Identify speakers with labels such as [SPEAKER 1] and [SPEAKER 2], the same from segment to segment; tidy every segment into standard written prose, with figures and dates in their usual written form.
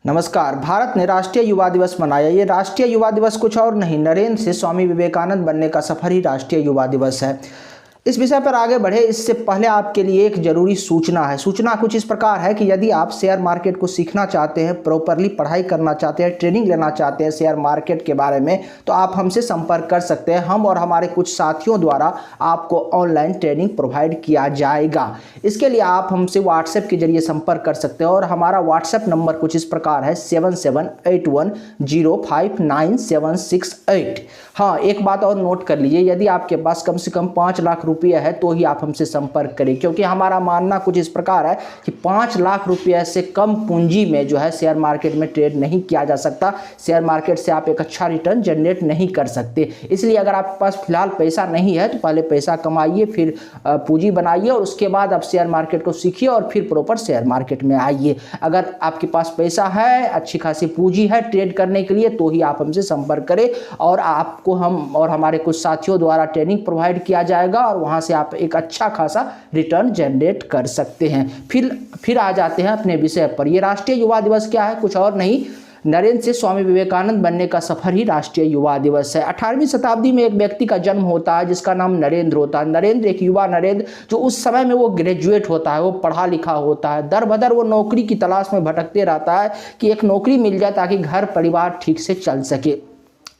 [SPEAKER 1] नमस्कार। भारत ने राष्ट्रीय युवा दिवस मनाया। ये राष्ट्रीय युवा दिवस कुछ और नहीं, नरेंद्र से स्वामी विवेकानंद बनने का सफर ही राष्ट्रीय युवा दिवस है। इस विषय पर आगे बढ़े इससे पहले आपके लिए एक जरूरी सूचना है। सूचना कुछ इस प्रकार है कि यदि आप शेयर मार्केट को सीखना चाहते हैं, प्रॉपरली पढ़ाई करना चाहते हैं, ट्रेनिंग लेना चाहते हैं शेयर मार्केट के बारे में, तो आप हमसे संपर्क कर सकते हैं। हम और हमारे कुछ साथियों द्वारा आपको ऑनलाइन ट्रेनिंग प्रोवाइड किया जाएगा। इसके लिए आप हमसे व्हाट्सएप के जरिए संपर्क कर सकते हैं और हमारा व्हाट्सएप नंबर कुछ इस प्रकार है 7781059768। हाँ, एक बात और नोट कर लीजिए, यदि आपके पास कम से कम 5 लाख रुपया है तो ही आप हमसे संपर्क करें, क्योंकि हमारा मानना कुछ इस प्रकार है कि 5 लाख रुपये से कम पूंजी में जो है शेयर मार्केट में ट्रेड नहीं किया जा सकता। शेयर मार्केट से आप एक अच्छा रिटर्न जनरेट नहीं कर सकते। इसलिए अगर आपके पास फिलहाल पैसा नहीं है तो पहले पैसा कमाइए, फिर पूंजी बनाइए और उसके बाद आप शेयर मार्केट को सीखिए और फिर प्रॉपर शेयर मार्केट में आइए। अगर आपके पास पैसा है, अच्छी खासी पूंजी है ट्रेड करने के लिए, तो ही आप हमसे संपर्क करें और आपको हम और हमारे कुछ साथियों द्वारा ट्रेनिंग प्रोवाइड किया जाएगा और वहां से आप एक अच्छा खासा रिटर्न जनरेट कर सकते हैं। फिर आ जाते हैं अपने विषय पर। ये राष्ट्रीय युवा दिवस क्या है? कुछ और नहीं, नरेंद्र से स्वामी विवेकानंद बनने का सफर ही राष्ट्रीय युवा दिवस है। 18वीं शताब्दी में एक व्यक्ति का जन्म होता है जिसका नाम नरेंद्र होता है। नरेंद्र एक युवा नरेंद्र जो उस समय में वो ग्रेजुएट होता है, वो पढ़ा लिखा होता है। दर बदर वो नौकरी की तलाश में भटकते रहता है कि एक नौकरी मिल जाए ताकि घर परिवार ठीक से चल सके।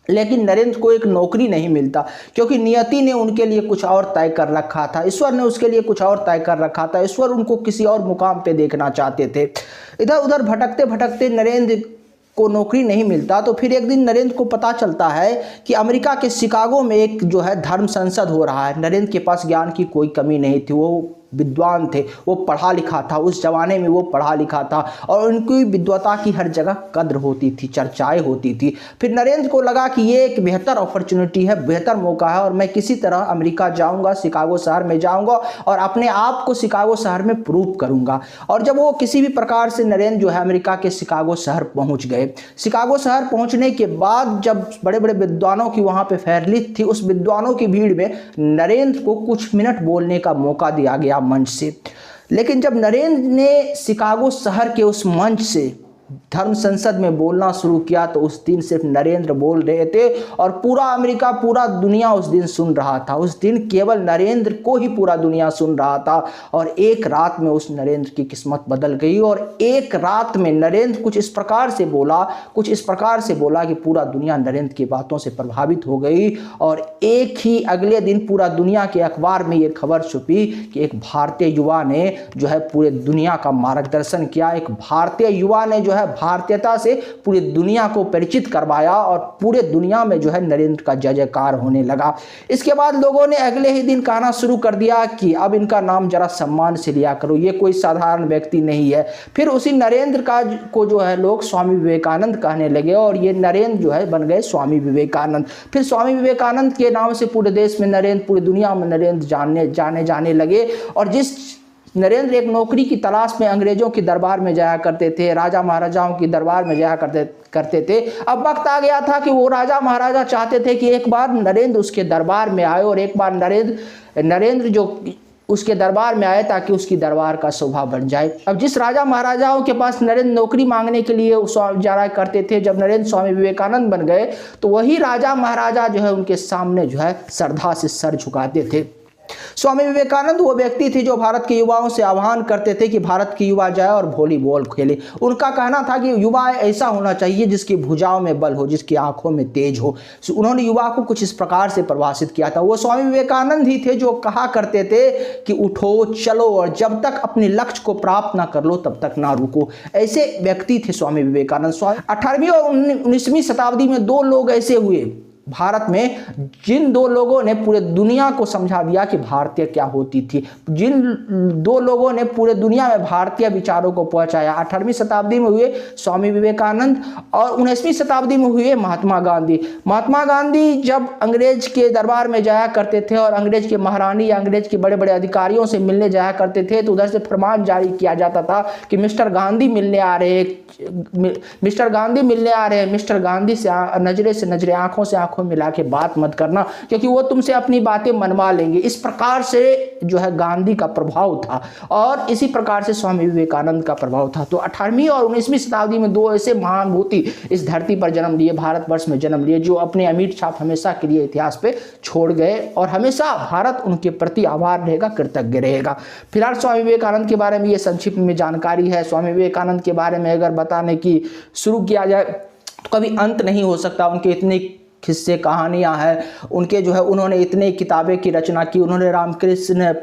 [SPEAKER 1] लेकिन नरेंद्र को एक नौकरी नहीं मिलता, क्योंकि नियति ने उनके लिए कुछ और तय कर रखा था। ईश्वर ने उसके लिए कुछ और तय कर रखा था। ईश्वर उनको किसी और मुकाम पे देखना चाहते थे। इधर उधर भटकते भटकते नरेंद्र को नौकरी नहीं मिलता, तो फिर एक दिन नरेंद्र को पता चलता है कि अमेरिका के शिकागो में एक जो है धर्म संसद हो रहा है। नरेंद्र के पास ज्ञान की कोई कमी नहीं थी, वो विद्वान थे, वो पढ़ा लिखा था। उस जमाने में वो पढ़ा लिखा था और उनकी विद्वता की हर जगह कद्र होती थी, चर्चाएं होती थी। फिर नरेंद्र को लगा कि ये एक बेहतर अपॉर्चुनिटी है, बेहतर मौका है और मैं किसी तरह अमेरिका जाऊंगा, शिकागो शहर में जाऊंगा और अपने आप को शिकागो शहर में प्रूव करूंगा। और जब वो किसी भी प्रकार से नरेंद्र जो है अमेरिका के शिकागो शहर पहुंच गए। शिकागो शहर पहुंचने के बाद जब बड़े बड़े विद्वानों की वहां पे फैरलित थी, उस विद्वानों की भीड़ में नरेंद्र को कुछ मिनट बोलने का मौका दिया गया मंच से। लेकिन जब नरेंद्र ने शिकागो शहर के उस मंच से धर्म संसद में बोलना शुरू किया तो उस दिन सिर्फ नरेंद्र बोल रहे थे और पूरा अमेरिका, पूरा दुनिया उस दिन सुन रहा था। उस दिन केवल नरेंद्र को ही पूरा दुनिया सुन रहा था और एक रात में उस नरेंद्र की किस्मत बदल गई। और एक रात में नरेंद्र कुछ इस प्रकार से बोला कि पूरा दुनिया नरेंद्र की बातों से प्रभावित हो गई। और एक ही अगले दिन पूरा दुनिया के अखबार में ये खबर छपी कि एक भारतीय युवा ने जो है पूरे दुनिया का मार्गदर्शन किया। एक भारतीय युवा ने जो है भारतीयता से पूरी दुनिया को परिचित करवाया और पूरे दुनिया में जो है नरेंद्र का जय जयकार होने लगा। इसके बाद लोगों ने अगले ही दिन कहना शुरू कर दिया कि अब इनका नाम जरा सम्मान से लिया करो, ये कोई साधारण व्यक्ति नहीं है। फिर उसी नरेंद्र को जो है लोग स्वामी विवेकानंद कहने लगे और ये नरेंद्र जो है बन गए स्वामी विवेकानंद। फिर स्वामी विवेकानंद के नाम से पूरे देश में नरेंद्र, पूरी दुनिया में नरेंद्र जाने लगे। और जिस नरेंद्र एक नौकरी की तलाश में अंग्रेजों के दरबार में जाया करते थे, राजा महाराजाओं के दरबार में जाया करते थे, अब वक्त आ गया था कि वो राजा महाराजा चाहते थे कि एक बार नरेंद्र उसके दरबार में आए और एक बार नरेंद्र जो उसके दरबार में आए ताकि उसकी दरबार का शोभा बढ़ जाए। अब जिस राजा महाराजाओं के पास नरेंद्र नौकरी मांगने के लिए जाया करते थे, जब नरेंद्र स्वामी विवेकानंद बन गए तो वही राजा महाराजा जो है उनके सामने जो है श्रद्धा से सर झुकाते थे। स्वामी विवेकानंद वो व्यक्ति थे जो भारत के युवाओं से आह्वान करते थे कि भारत के युवा जाए और वॉलीबॉल खेले। उनका कहना था कि युवा ऐसा होना चाहिए जिसकी भुजाओं में बल हो, जिसकी आंखों में तेज हो। उन्होंने युवा को कुछ इस प्रकार से परिभाषित किया था। वो स्वामी विवेकानंद ही थे जो कहा करते थे कि उठो चलो और जब तक अपने लक्ष्य को प्राप्त ना कर लो तब तक ना रुको। ऐसे व्यक्ति थे स्वामी विवेकानंद। 18वीं और 19वीं शताब्दी में दो लोग ऐसे हुए भारत में जिन दो लोगों ने पूरे दुनिया को समझा दिया कि भारतीय क्या होती थी। जिन दो लोगों ने पूरे दुनिया में भारतीय विचारों को पहुंचाया। 18वीं शताब्दी में हुए स्वामी विवेकानंद और 19वीं शताब्दी में हुए महात्मा गांधी। महात्मा गांधी जब अंग्रेज के दरबार में जाया करते थे और अंग्रेज के महारानी या अंग्रेज के बड़े बड़े अधिकारियों से मिलने जाया करते थे तो उधर से फरमान जारी किया जाता था कि मिस्टर गांधी मिलने आ रहे हैं, मिस्टर गांधी मिलने आ रहे हैं। मिस्टर गांधी से नजरे से नजरे, आंखों से आंखों आंखों मिला के बात मत करना, क्योंकि वो तुमसे अपनी बातें मनवा लेंगे। इस प्रकार से जो है गांधी का प्रभाव था और इसी प्रकार से स्वामी विवेकानंद का प्रभाव था। तो 18वीं और 19वीं शताब्दी में दो ऐसे महानुभूति इस धरती पर जन्म लिए, भारतवर्ष में जन्म लिए, जो अपने अमिट छाप हमेशा के लिए इतिहास पे छोड़ गए और हमेशा भारत उनके प्रति आभार रहेगा, कृतज्ञ रहेगा। फिलहाल स्वामी विवेकानंद के बारे में ये संक्षिप्त में जानकारी है। स्वामी विवेकानंद के बारे में अगर बताने की शुरू किया जाए तो कभी अंत नहीं हो सकता। उनके इतने किस्से कहानियां हैं, उनके जो है उन्होंने इतने किताबें की रचना की, उन्होंने रामकृष्ण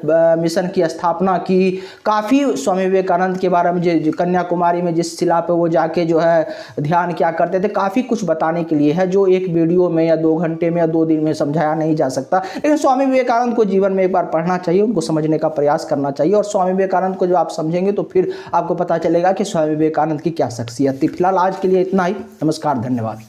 [SPEAKER 1] मिशन की स्थापना की। काफ़ी स्वामी विवेकानंद के बारे में जो कन्याकुमारी में जिस शिला पे वो जाके जो है ध्यान क्या करते थे, काफ़ी कुछ बताने के लिए है जो एक वीडियो में या 2 घंटे में या 2 दिन में समझाया नहीं जा सकता। लेकिन स्वामी विवेकानंद को जीवन में एक बार पढ़ना चाहिए, उनको समझने का प्रयास करना चाहिए। और स्वामी विवेकानंद को जब आप समझेंगे तो फिर आपको पता चलेगा कि स्वामी विवेकानंद की क्या शख्सियत थी। फिलहाल आज के लिए इतना ही। नमस्कार, धन्यवाद।